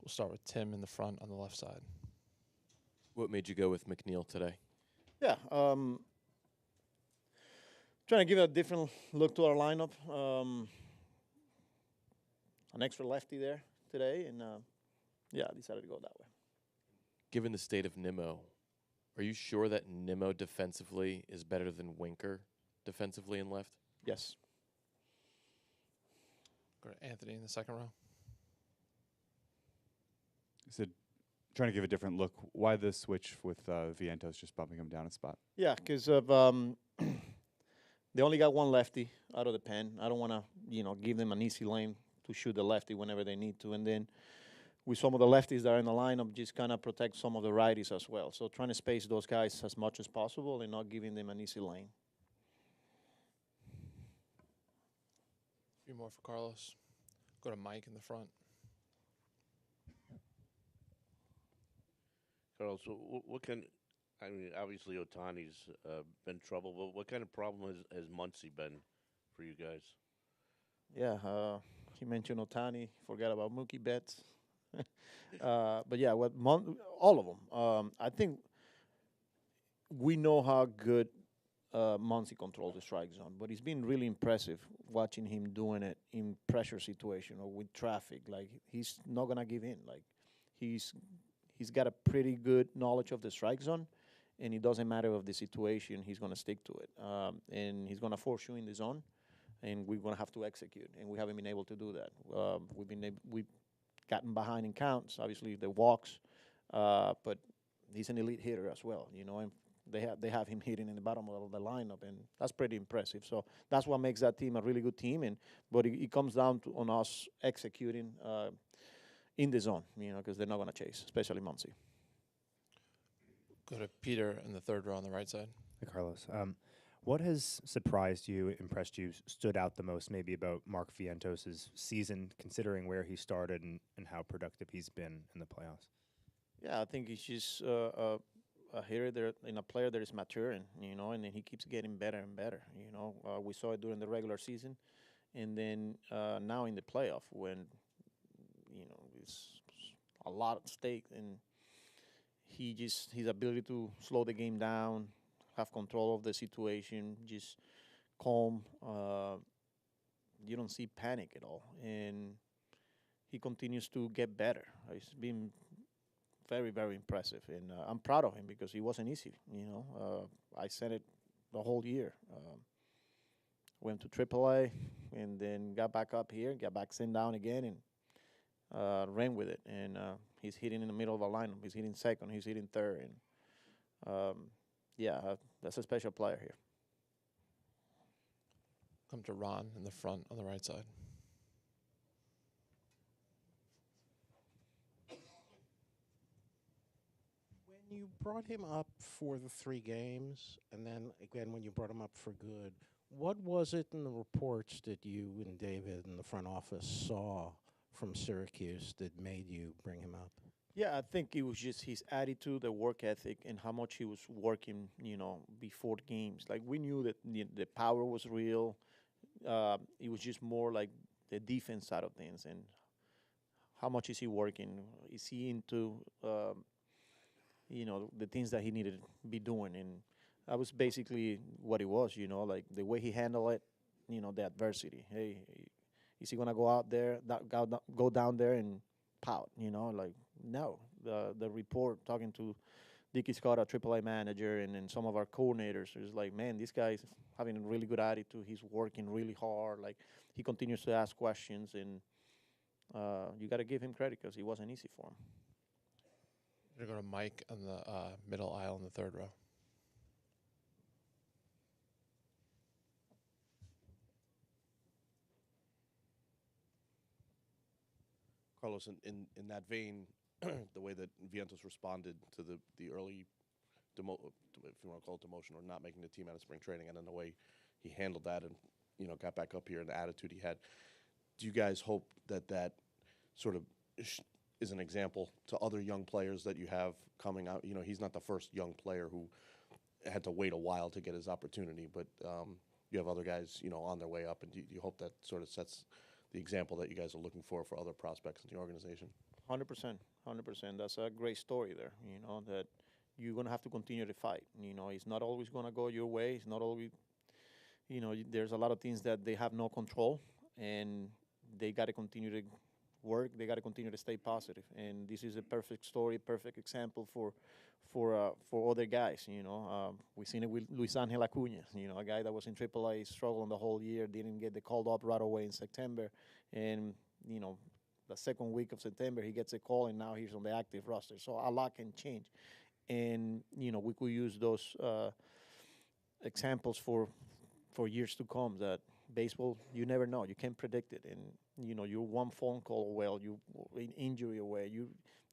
We'll start with Tim in the front on the left side. What made you go with McNeil today? Yeah, trying to give a different look to our lineup. An extra lefty there today, and yeah, I decided to go that way. Given the state of Nimmo, are you sure that Nimmo defensively is better than Winker defensively in left? Yes. Go to Anthony in the second row. So, trying to give a different look. Why the switch with Vientos just bumping him down a spot? Yeah, because of they only got one lefty out of the pen. I don't want to, give them an easy lane to shoot the lefty whenever they need to, and then with some of the lefties that are in the lineup, just kind of protect some of the righties as well. So trying to space those guys as much as possible and not giving them an easy lane. A few more for Carlos. Go to Mike in the front. Carlos, what kind? I mean, obviously Otani's been trouble, but what kind of problem has Muncy been for you guys? Yeah, he mentioned Otani. Forgot about Mookie Betts. But yeah, all of them. I think we know how good Muncy controls the strike zone, but it's been really impressive watching him doing it in pressure situation or with traffic. Like he's not gonna give in. Like he's got a pretty good knowledge of the strike zone, and it doesn't matter of the situation. He's gonna stick to it, and he's gonna force you in the zone, and we're gonna have to execute. And we haven't been able to do that. We've gotten behind in counts, obviously the walks, but he's an elite hitter as well, and they have him hitting in the bottom of the lineup, and that's pretty impressive. So that's what makes that team a really good team, but it comes down on us executing in the zone, because they're not going to chase, especially Muncy. Go to Peter in the third row on the right side. Hey, Carlos. What has surprised you, impressed you, stood out the most maybe about Mark Vientos' season, considering where he started and how productive he's been in the playoffs? Yeah, I think he's just a hitter there and a player that is maturing, and then he keeps getting better and better. We saw it during the regular season, and then now in the playoff when, it's a lot at stake, and his ability to slow the game down, have control of the situation, just calm. You don't see panic at all. And he continues to get better. It's been very, very impressive. And I'm proud of him because it wasn't easy, I said it the whole year. Went to AAA and then got back up here, got back sent down again, and ran with it. And he's hitting in the middle of the lineup. He's hitting second. He's hitting third. And yeah, that's a special player here. Come to Ron in the front on the right side. When you brought him up for the 3 games, and then again when you brought him up for good, what was it in the reports that you and David in the front office saw from Syracuse that made you bring him up? Yeah, I think it was just his attitude, the work ethic, and how much he was working, before games. Like, we knew that the power was real. It was just more like the defense side of things. And how much is he working? Is he into, the things that he needed to be doing? And that was basically what it was, like the way he handled it, the adversity. Hey, is he going to go out there, go down there and pout, like, no. The report talking to Dickey Scott, our AAA manager, and then some of our coordinators is like, man, this guy's having a really good attitude. He's working really hard. Like, he continues to ask questions, and you got to give him credit because it wasn't easy for him. We're going to go to Mike on the middle aisle in the third row. Carlos, in that vein, the way that Vientos responded to the early, if you want to call it demotion, or not making the team out of spring training, and then the way he handled that and, got back up here and the attitude he had, do you guys hope that sort of is an example to other young players that you have coming out? He's not the first young player who had to wait a while to get his opportunity, but you have other guys, on their way up, and do you hope that sort of sets the example that you guys are looking for other prospects in the organization? 100%, 100%. That's a great story there. That you're gonna have to continue to fight. It's not always gonna go your way. It's not always. There's a lot of things that they have no control, and they got to continue to work. They got to continue to stay positive. And this is a perfect story, perfect example for other guys. We've seen it with Luis Angel Acuna. A guy that was in AAA, struggling the whole year, didn't get the called up right away in September, and the second week of September he gets a call, and now he's on the active roster. So a lot can change, and we could use those examples for years to come. That baseball, you never know, you can't predict it, and you're one phone call away, you injury away,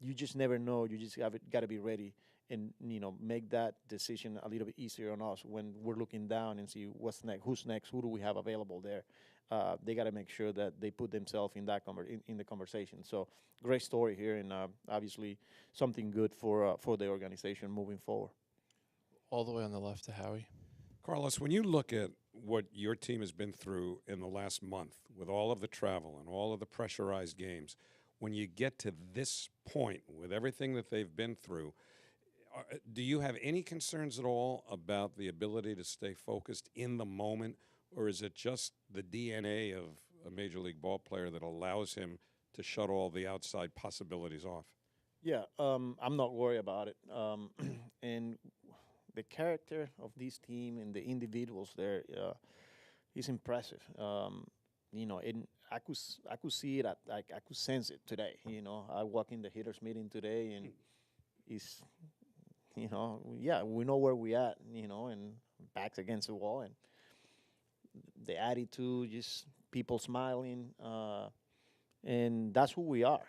you just never know. You just got to be ready, and make that decision a little bit easier on us when we're looking down and see what's next, who's next, who do we have available there. They got to make sure that they put themselves in that in the conversation. So great story here, and obviously something good for the organization moving forward. All the way on the left to Howie. Carlos, when you look at what your team has been through in the last month with all of the travel and all of the pressurized games, when you get to this point with everything that they've been through, do you have any concerns at all about the ability to stay focused in the moment, or is it just the DNA of a Major League ball player that allows him to shut all the outside possibilities off? Yeah, I'm not worried about it. And the character of this team and the individuals there is impressive. And I could see it. I could sense it today. I walk in the hitters meeting today, and it's, yeah, we know where we at. And backs against the wall, and the attitude, just people smiling, and that's who we are.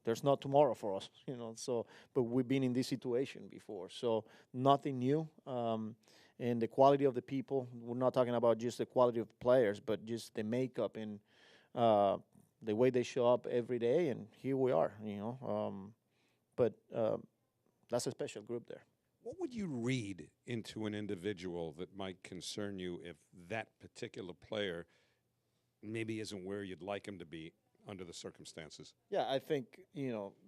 There's no tomorrow for us, So, but we've been in this situation before, so nothing new. And the quality of the people. We're not talking about just the quality of the players, but just the makeup and the way they show up every day. And here we are, But that's a special group there. What would you read into an individual that might concern you if that particular player maybe isn't where you'd like him to be under the circumstances? Yeah, I think,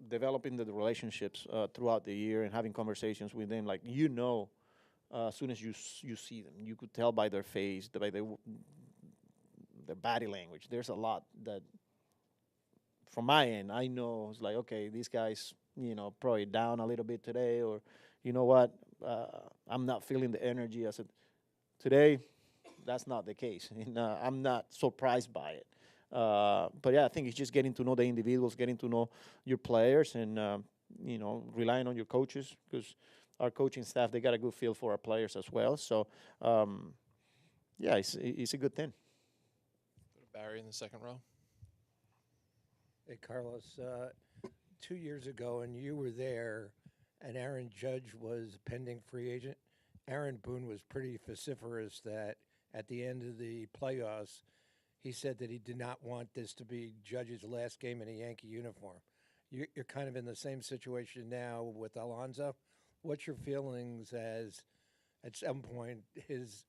developing the relationships throughout the year and having conversations with them, like, as soon as you see them, you could tell by their face, by their body language. There's a lot that, from my end, I know it's like, okay, these guys, probably down a little bit today, or you know what, I'm not feeling the energy. I said, today, that's not the case, and I'm not surprised by it. But yeah, I think it's just getting to know the individuals, getting to know your players, and relying on your coaches, because our coaching staff, they got a good feel for our players as well. So yeah, it's a good thing. Barry in the second row. Hey, Carlos, 2 years ago, and you were there, and Aaron Judge was pending free agent. Aaron Boone was pretty vociferous that at the end of the playoffs, he said that he did not want this to be Judge's last game in a Yankee uniform. You're kind of in the same situation now with Alonso. What's your feelings as at some point his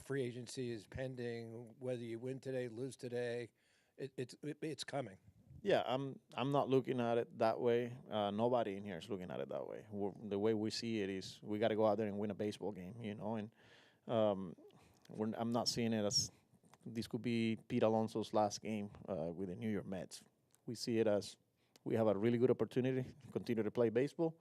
free agency is pending, whether you win today, lose today, it's coming? Yeah, I'm not looking at it that way. Nobody in here is looking at it that way. The way we see it is we got to go out there and win a baseball game, and I'm not seeing it as this could be Pete Alonso's last game with the New York Mets. We see it as we have a really good opportunity to continue to play baseball,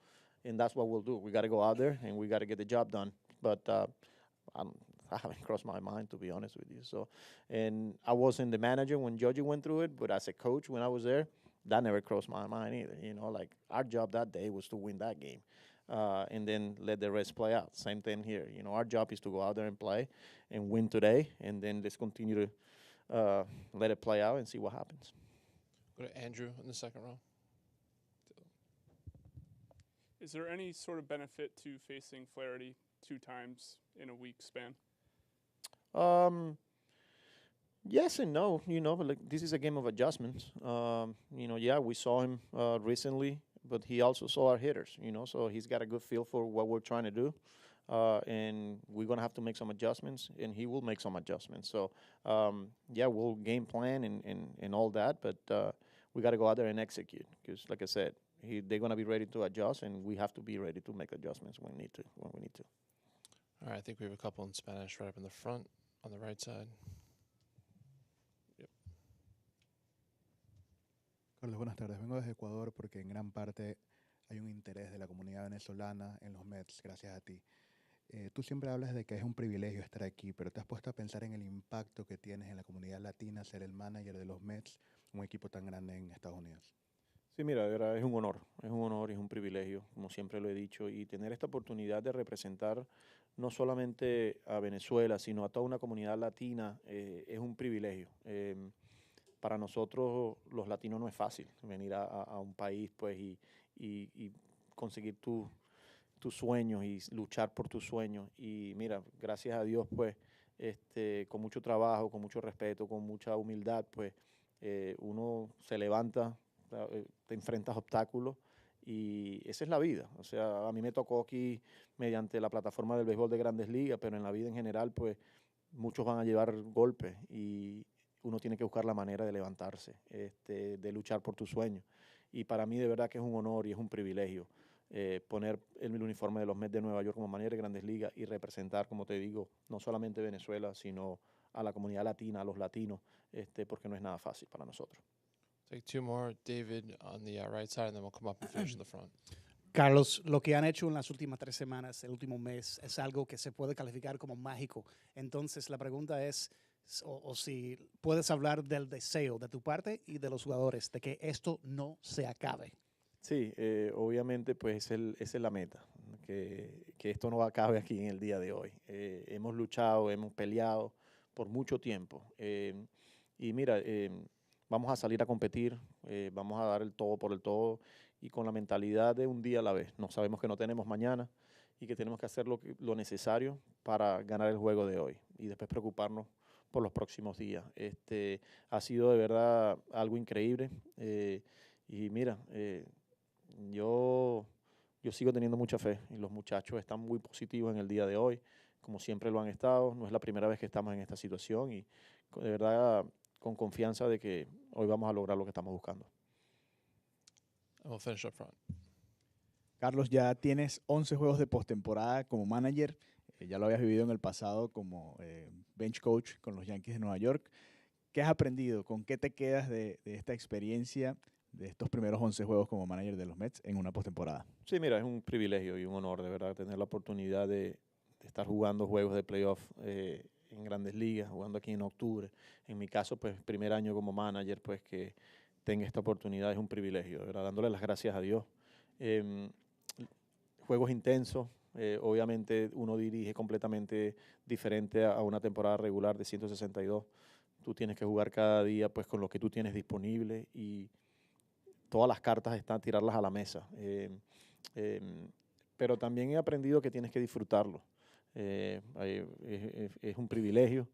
and that's what we'll do. We got to go out there and we got to get the job done. But I haven't crossed my mind, to be honest with you. So, and I wasn't the manager when Georgie went through it, but as a coach when I was there, that never crossed my mind either. Like our job that day was to win that game, and then let the rest play out. Same thing here. Our job is to go out there and play and win today, and then let's continue to let it play out and see what happens. Go to Andrew in the second row. Is there any sort of benefit to facing Flaherty 2 times in a week span? Yes and no. But like, this is a game of adjustments. Yeah, we saw him recently, but he also saw our hitters. So he's got a good feel for what we're trying to do. and we're gonna have to make some adjustments, and he will make some adjustments. So yeah, we'll game plan and all that, but we got to go out there and execute because, like I said, they're gonna be ready to adjust, and we have to be ready to make adjustments when we need to. All right, I think we have a couple in Spanish right up in the front on the right side. Carlos, buenas tardes. Vengo desde Ecuador porque en gran parte hay un interés de la comunidad venezolana en los Mets, gracias a ti. Tú siempre hablas de que es un privilegio estar aquí, pero ¿te has puesto a pensar en el impacto que tienes en la comunidad latina ser el manager de los Mets, un equipo tan grande en Estados Unidos? Sí, mira, de verdad es un honor y es un privilegio, como siempre lo he dicho, y tener esta oportunidad de representar no solamente a Venezuela, sino a toda una comunidad latina, es un privilegio. Para nosotros los latinos no es fácil venir a un país pues y conseguir tus sueños y luchar por tus sueños. Y mira, gracias a Dios pues con mucho trabajo, con mucho respeto, con mucha humildad pues uno se levanta, te enfrentas obstáculos y esa es la vida. O sea, a mí me tocó aquí mediante la plataforma del béisbol de Grandes Ligas, pero en la vida en general pues muchos van a llevar golpes y uno tiene que buscar la manera de levantarse, de luchar por tus sueños. Y para mí de verdad que es un honor y es un privilegio poner el uniforme de los Mets de Nueva York como manager de Grandes Ligas y representar, como te digo, no solamente Venezuela, sino a la comunidad latina, a los latinos, porque no es nada fácil para nosotros. Take two more, David, on the right side, and then we'll come up and finish in the front. Carlos, lo que han hecho en las últimas 3 semanas, el último mes, es algo que se puede calificar como mágico. Entonces, la pregunta es, o si puedes hablar del deseo de tu parte y de los jugadores, de que esto no se acabe. Sí, obviamente pues esa es la meta, que esto no acabe aquí en el día de hoy. Hemos luchado, hemos peleado por mucho tiempo y mira, vamos a salir a competir, vamos a dar el todo por el todo y con la mentalidad de un día a la vez. No sabemos que no tenemos mañana y que tenemos que hacer lo necesario para ganar el juego de hoy y después preocuparnos por los próximos días. Ha sido de verdad algo increíble y mira, yo sigo teniendo mucha fe y los muchachos están muy positivos en el día de hoy, como siempre lo han estado. No es la primera vez que estamos en esta situación y de verdad con confianza de que hoy vamos a lograr lo que estamos buscando. And we'll finish up front. Carlos, ya tienes 11 juegos de postemporada como manager. Ya lo habías vivido en el pasado como bench coach con los Yankees de Nueva York. ¿Qué has aprendido? ¿Con qué te quedas de esta experiencia, de estos primeros 11 juegos como manager de los Mets en una postemporada? Sí, mira, es un privilegio y un honor de verdad tener la oportunidad de estar jugando juegos de playoff en Grandes Ligas, jugando aquí en octubre. En mi caso, pues primer año como manager, pues que tenga esta oportunidad es un privilegio, de verdad, dándole las gracias a Dios. Juegos intensos, obviamente uno dirige completamente diferente a una temporada regular de 162. Tú tienes que jugar cada día pues con lo que tú tienes disponible y todas las cartas están tirarlas a la mesa. Pero también he aprendido que tienes que disfrutarlo. Es un privilegio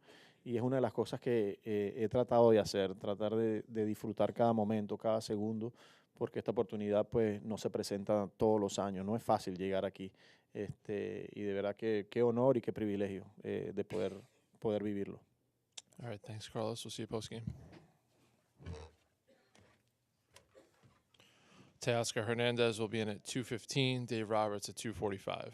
y es una de las cosas que he tratado de hacer, tratar de disfrutar cada momento, cada segundo, porque esta oportunidad pues no se presenta todos los años, no es fácil llegar aquí y de verdad que qué honor y qué privilegio de poder vivirlo. All right, thanks, Carlos. We'll see you post-game. Teoscar Hernandez will be in at 2:15, Dave Roberts at 2:45.